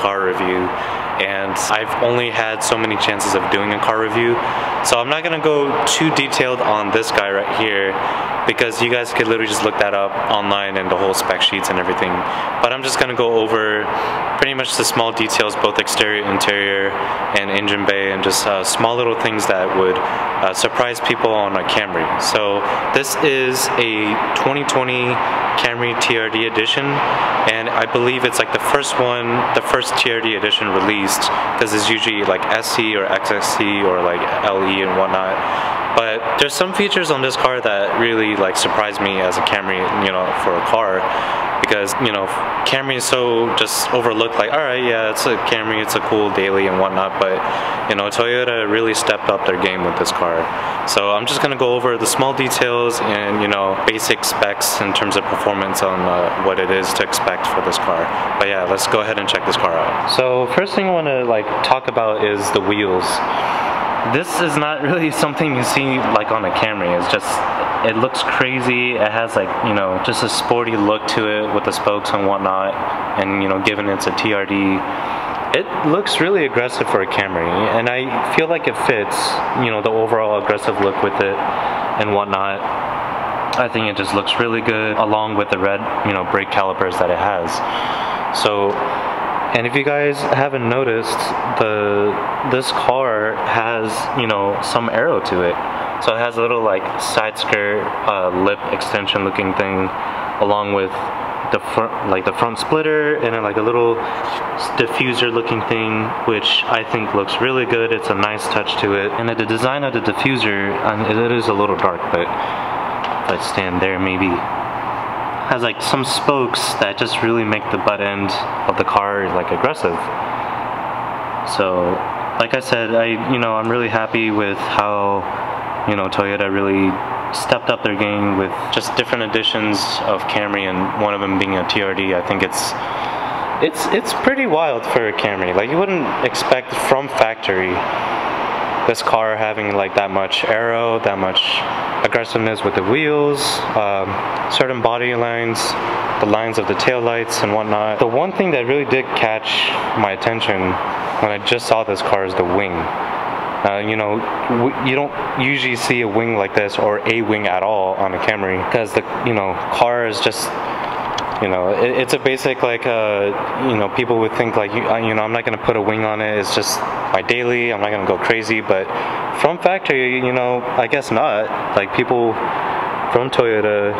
car review, and I've only had so many chances of doing a car review, so I'm not gonna go too detailed on this guy right here, because you guys could literally just look that up online and the whole spec sheets and everything. But I'm just gonna go over pretty much the small details, both exterior, interior, and engine bay, and just small little things that would surprise people on a Camry. So this is a 2020 Camry TRD Edition, and I believe it's like the first TRD Edition released, because it's usually like SC or XXC or like LE and whatnot. But there's some features on this car that really like surprised me as a Camry, you know, for a car, because, you know, Camry is so just overlooked, like, alright, yeah, it's a Camry, it's a cool daily and whatnot, but, you know, Toyota really stepped up their game with this car. So I'm just gonna go over the small details and, you know, basic specs in terms of performance on what it is to expect for this car. But yeah, let's go ahead and check this car out. So first thing I want to like talk about is the wheels. This is not really something you see like on a Camry. It's just, it looks crazy. It has like, you know, just a sporty look to it with the spokes and whatnot, and, you know, given it's a TRD, it looks really aggressive for a Camry, and I feel like it fits, you know, the overall aggressive look with it and whatnot. I think it just looks really good along with the red, you know, brake calipers that it has. So, and if you guys haven't noticed, this car has, you know, some aero to it. So it has a little like side skirt, lip extension looking thing, along with the front splitter, and then like a little diffuser looking thing, which I think looks really good. It's a nice touch to it. And the design of the diffuser, it is a little dark, but if I stand there maybe, has like some spokes that just really make the butt end of the car like aggressive. So like I said, I'm really happy with how, you know, Toyota really stepped up their game with just different editions of Camry, and one of them being a TRD. I think it's pretty wild for a Camry. Like, you wouldn't expect from factory this car having like that much aero, that much aggressiveness with the wheels, certain body lines, the lines of the tail lights and whatnot. The one thing that really did catch my attention when I just saw this car is the wing. You know, you don't usually see a wing like this, or a wing at all, on a Camry, because the, you know, car is just, you know, it's a basic, like, you know, people would think like, you know, I'm not going to put a wing on it, it's just my daily, I'm not going to go crazy. But from factory, you know, I guess not. Like, people from Toyota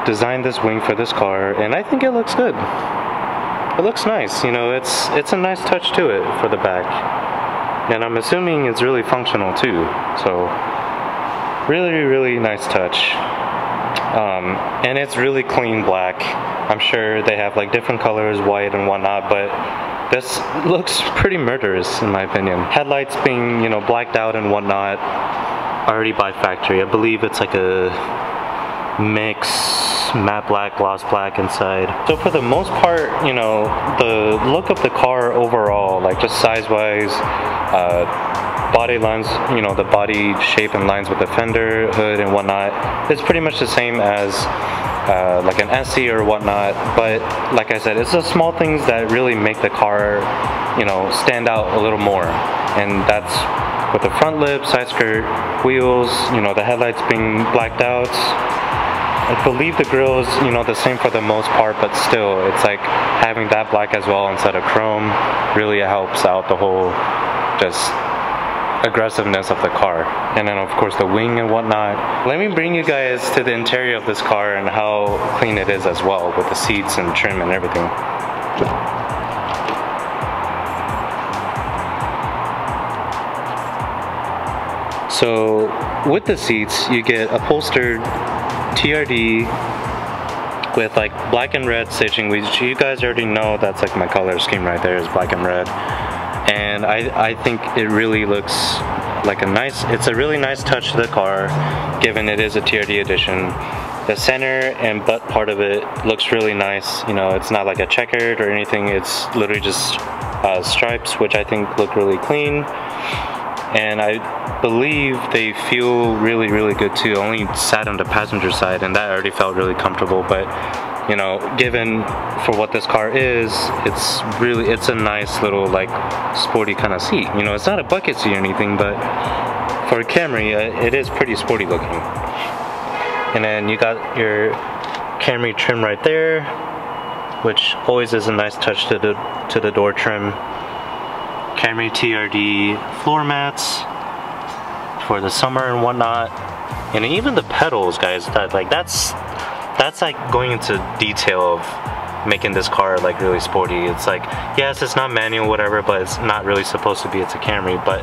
designed this wing for this car, and I think it looks good. It looks nice, you know, it's a nice touch to it for the back. And I'm assuming it's really functional too. So, really, really nice touch. And it's really clean black. I'm sure they have like different colors, white and whatnot, but this looks pretty murderous in my opinion. Headlights being, you know, blacked out and whatnot, already by factory. I believe it's like a mix matte black, gloss black inside. So for the most part, you know, the look of the car overall, like just size-wise, body lines, you know, the body shape and lines with the fender, hood and whatnot, it's pretty much the same as like an SC or whatnot. But like I said, it's the small things that really make the car, you know, stand out a little more. And that's with the front lip, side skirt, wheels, you know, the headlights being blacked out. I believe the grill is, you know, the same for the most part, but still, it's like having that black as well instead of chrome really helps out the whole just aggressiveness of the car. And then of course the wing and whatnot. Let me bring you guys to the interior of this car and how clean it is as well, with the seats and trim and everything. So with the seats, you get upholstered TRD with like black and red stitching, which you guys already know that's like my color scheme right there, is black and red. And I think it really looks like it's a really nice touch to the car, given it is a TRD edition. The center and butt part of it looks really nice. You know, it's not like a checkered or anything, it's literally just stripes, which I think look really clean. And I believe they feel really, really good too. I only sat on the passenger side and that already felt really comfortable, but you know, given for what this car is, it's a nice little like sporty kind of seat. You know, it's not a bucket seat or anything, but for a Camry, it is pretty sporty looking. And then you got your Camry trim right there, which always is a nice touch to the door trim. Camry TRD floor mats for the summer and whatnot. And even the pedals, guys, that's like going into detail of making this car like really sporty. It's like, yes, it's not manual, whatever, but it's not really supposed to be. It's a Camry, but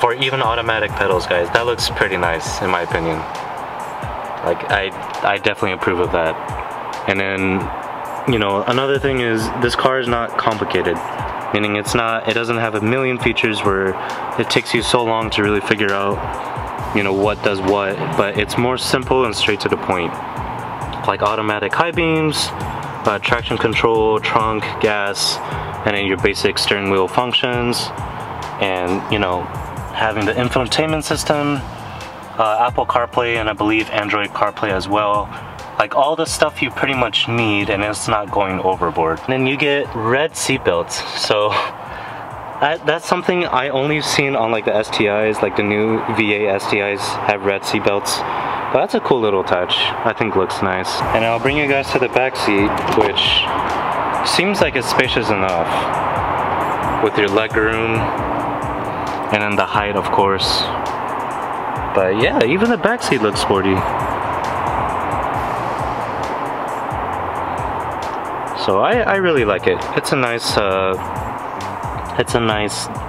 for even automatic pedals, guys, that looks pretty nice in my opinion. Like I definitely approve of that. And then, you know, another thing is this car is not complicated, meaning it doesn't have a million features where it takes you so long to really figure out, you know, what does what, but it's more simple and straight to the point. Like automatic high beams, traction control, trunk, gas, and then your basic steering wheel functions, and, you know, having the infotainment system, Apple CarPlay, and I believe Android CarPlay as well. Like all the stuff you pretty much need, and it's not going overboard. And then you get red seat belts. So that's something I only seen on like the STIs, like the new VA STIs have red seat belts. But that's a cool little touch. I think looks nice. And I'll bring you guys to the back seat, which seems like it's spacious enough with your leg room and then the height, of course. But yeah, even the back seat looks sporty. So I really like it. It's a nice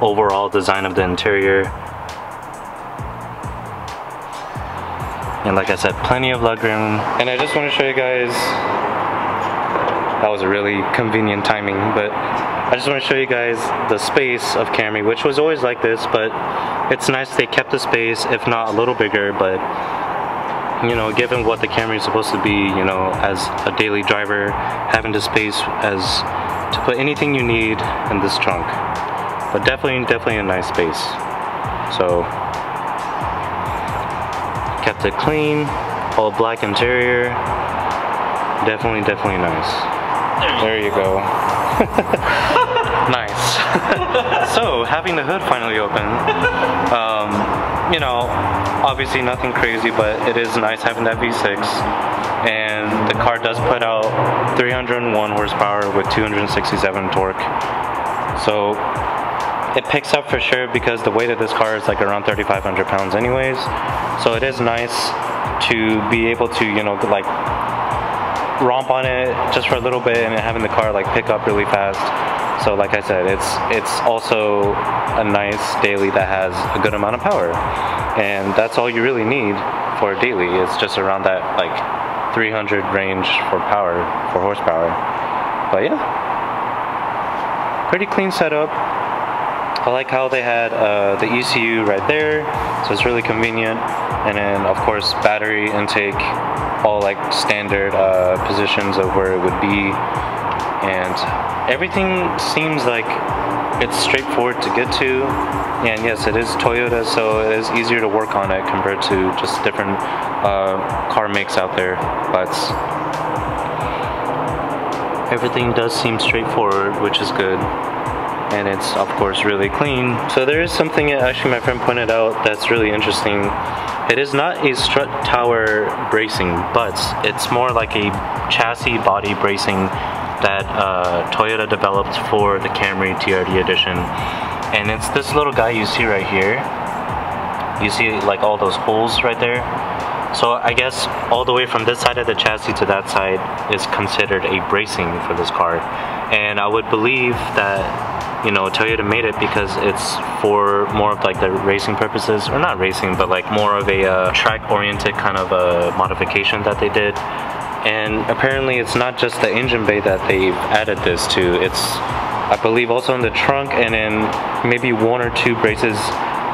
overall design of the interior. And like I said, plenty of legroom. And I just want to show you guys, that was a really convenient timing, but I just want to show you guys the space of Camry, which was always like this, but it's nice they kept the space, if not a little bigger, but you know, given what the Camry is supposed to be, you know, as a daily driver, having the space as to put anything you need in this trunk. But definitely a nice space. So kept it clean, all black interior. Definitely nice. There you go. Nice. So having the hood finally open, you know, obviously nothing crazy, but it is nice having that V6, and the car does put out 301 horsepower with 267 torque. So it picks up for sure, because the weight of this car is like around 3,500 pounds anyways. So it is nice to be able to, you know, like romp on it just for a little bit and having the car like pick up really fast. So like I said, it's also a nice daily that has a good amount of power, and that's all you really need for a daily. It's just around that like 300 range for horsepower. But yeah, pretty clean setup. I like how they had the ECU right there, so it's really convenient. And then of course battery intake, all like standard positions of where it would be, and everything seems like it's straightforward to get to. And yes, it is Toyota, so it is easier to work on it compared to just different car makes out there. But everything does seem straightforward, which is good. And it's of course really clean. So there is something actually my friend pointed out that's really interesting. It is not a strut tower bracing, but it's more like a chassis body bracing that Toyota developed for the Camry TRD Edition. And it's this little guy you see right here. You see like all those holes right there? So I guess all the way from this side of the chassis to that side is considered a bracing for this car. And I would believe that, you know, Toyota made it because it's for more of like the racing purposes, or not racing, but like more of a track-oriented kind of a modification that they did. And apparently it's not just the engine bay that they've added this to. It's, I believe, also in the trunk, and then maybe one or two braces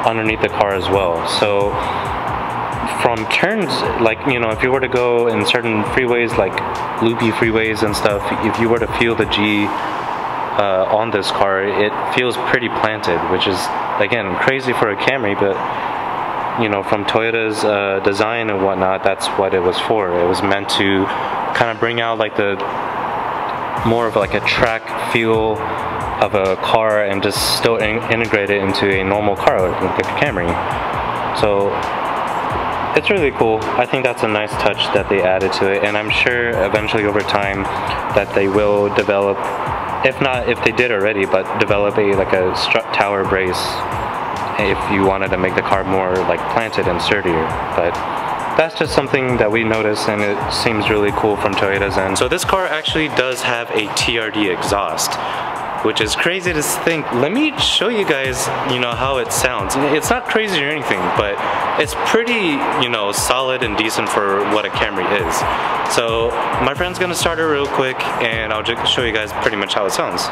underneath the car as well. So from turns, like, you know, if you were to go in certain freeways, like loopy freeways and stuff, if you were to feel the G on this car, it feels pretty planted, which is again crazy for a Camry, but you know, from Toyota's design and whatnot, that's what it was for. It was meant to kind of bring out like the more of like a track feel of a car and just still integrate it into a normal car like a Camry. So it's really cool. I think that's a nice touch that they added to it, and I'm sure eventually over time that they will develop, if not if they did already, but develop like a strut tower brace if you wanted to make the car more like planted and sturdier. But that's just something that we noticed, and it seems really cool from Toyota's end. So this car actually does have a TRD exhaust, which is crazy to think. Let me show you guys, you know, how it sounds. It's not crazy or anything, but it's pretty, you know, solid and decent for what a Camry is. So my friend's gonna start it real quick, and I'll just show you guys pretty much how it sounds.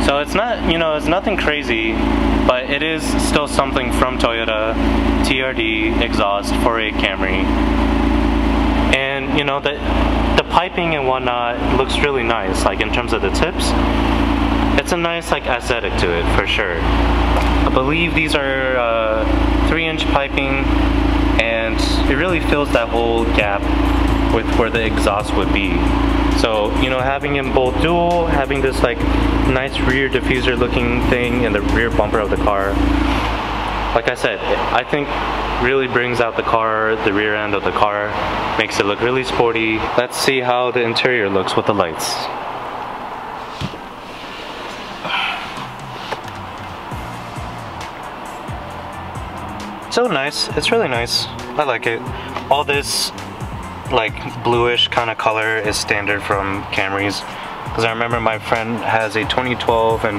So it's not, you know, it's nothing crazy, but it is still something from Toyota, TRD exhaust for a Camry. And you know, the piping and whatnot looks really nice, like in terms of the tips. It's a nice like aesthetic to it for sure. I believe these are 3-inch piping, and it really fills that whole gap with where the exhaust would be. So, you know, having them both dual, having this like nice rear diffuser looking thing in the rear bumper of the car, like I said, I think really brings out the car, the rear end of the car, makes it look really sporty. Let's see how the interior looks with the lights. So nice, it's really nice. I like it. All this like bluish kind of color is standard from Camrys, because I remember my friend has a 2012 and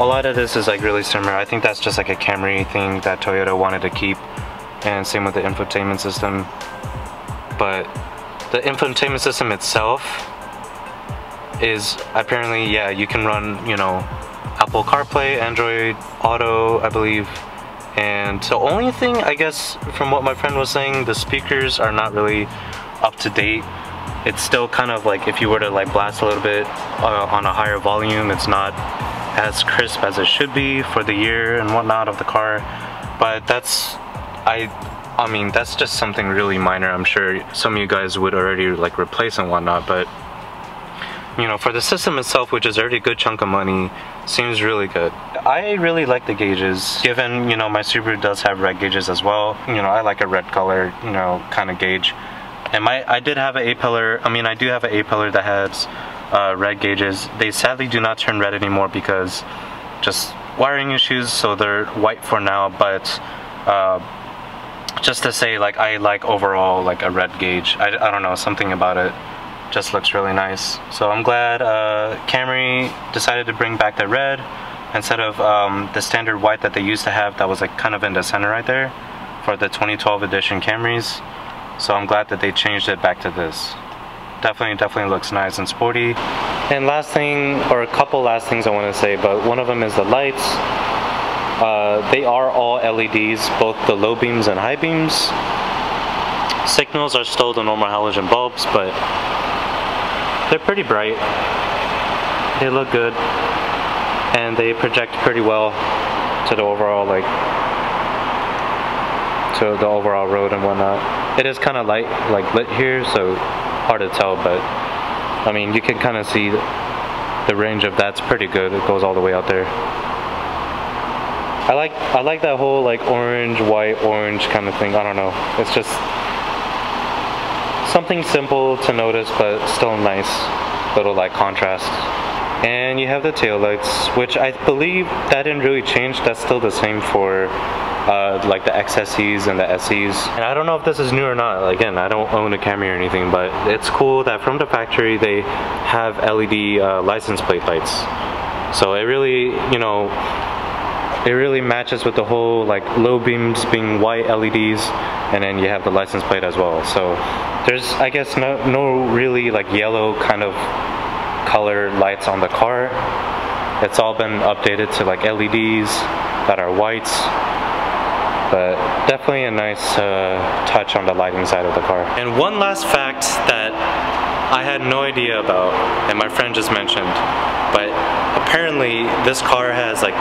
a lot of this is like really similar. I think that's just like a Camry thing that Toyota wanted to keep, and same with the infotainment system. But the infotainment system itself is apparently, yeah, you can run, you know, Apple CarPlay, Android Auto, I believe. And the only thing, I guess, from what my friend was saying, the speakers are not really up to date. It's still kind of like if you were to like blast a little bit on a higher volume, it's not as crisp as it should be for the year and whatnot of the car. But that's, I mean, that's just something really minor. I'm sure some of you guys would already like replace and whatnot, but you know, for the system itself, which is already a good chunk of money, seems really good. I really like the gauges, given, you know, my Subaru does have red gauges as well. You know, I like a red color, you know, kind of gauge. And I did have an A-pillar, I mean, I do have an A-pillar that has red gauges. They sadly do not turn red anymore because just wiring issues, so they're white for now. But just to say, like, I like overall like a red gauge. I don't know, something about it just looks really nice. So I'm glad Camry decided to bring back the red instead of the standard white that they used to have that was like kind of in the center right there for the 2012 edition Camrys. So I'm glad that they changed it back to this. Definitely looks nice and sporty. And last thing, or a couple last things I want to say, but one of them is the lights. They are all LEDs, both the low beams and high beams. Signals are still the normal halogen bulbs, but they're pretty bright. They look good, and they project pretty well to the overall road and whatnot. It is kind of light, like lit here, so hard to tell, but I mean, you can kind of see the range of that's pretty good. It goes all the way out there. I like that whole like orange, white, orange kind of thing. I don't know. It's just something simple to notice, but still nice little like contrast. And you have the taillights, which I believe that didn't really change. That's still the same for like the XSEs and the SEs. And I don't know if this is new or not. Again, I don't own a Camry or anything, but it's cool that from the factory they have LED license plate lights. So it really, you know, it really matches with the whole like low beams being white LEDs, and then you have the license plate as well. So there's, I guess, no really like yellow kind of color lights on the car. It's all been updated to like LEDs that are whites, but definitely a nice touch on the lighting side of the car. And one last fact that I had no idea about, and my friend just mentioned, but apparently this car has like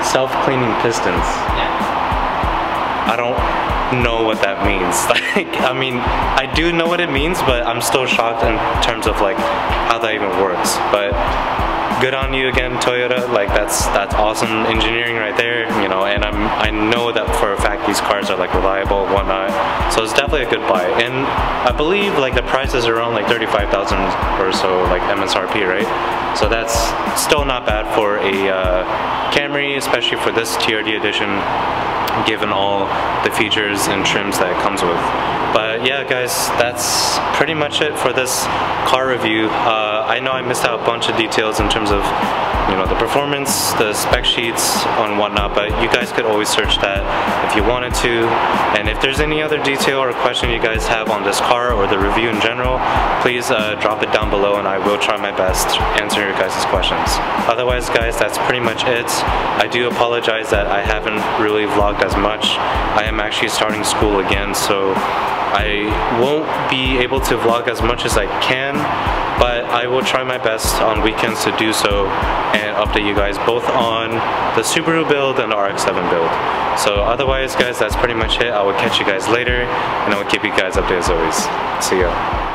self-cleaning pistons. I don't know what that means. Like, I mean, I do know what it means, but I'm still shocked in terms of like how that even works. But good on you again, Toyota. Like that's awesome engineering right there, you know. And I know that for a fact these cars are like reliable, whatnot. So it's definitely a good buy. And I believe like the price is around like 35,000 or so, like MSRP, right? So that's still not bad for a Camry, especially for this TRD edition, given all the features and trims that it comes with. But yeah, guys, that's pretty much it for this car review. I know I missed out a bunch of details in terms of, you know, the performance, the spec sheets and whatnot, but you guys could always search that if you wanted to. And if there's any other detail or question you guys have on this car or the review in general, please drop it down below and I will try my best to answer your guys' questions. Otherwise, guys, that's pretty much it. I do apologize that I haven't really vlogged as much. I am actually starting school again, so I won't be able to vlog as much as I can, but I will try my best on weekends to do so and update you guys both on the Subaru build and the RX-7 build. So otherwise, guys, that's pretty much it. I will catch you guys later, and I will keep you guys updated as always. See ya.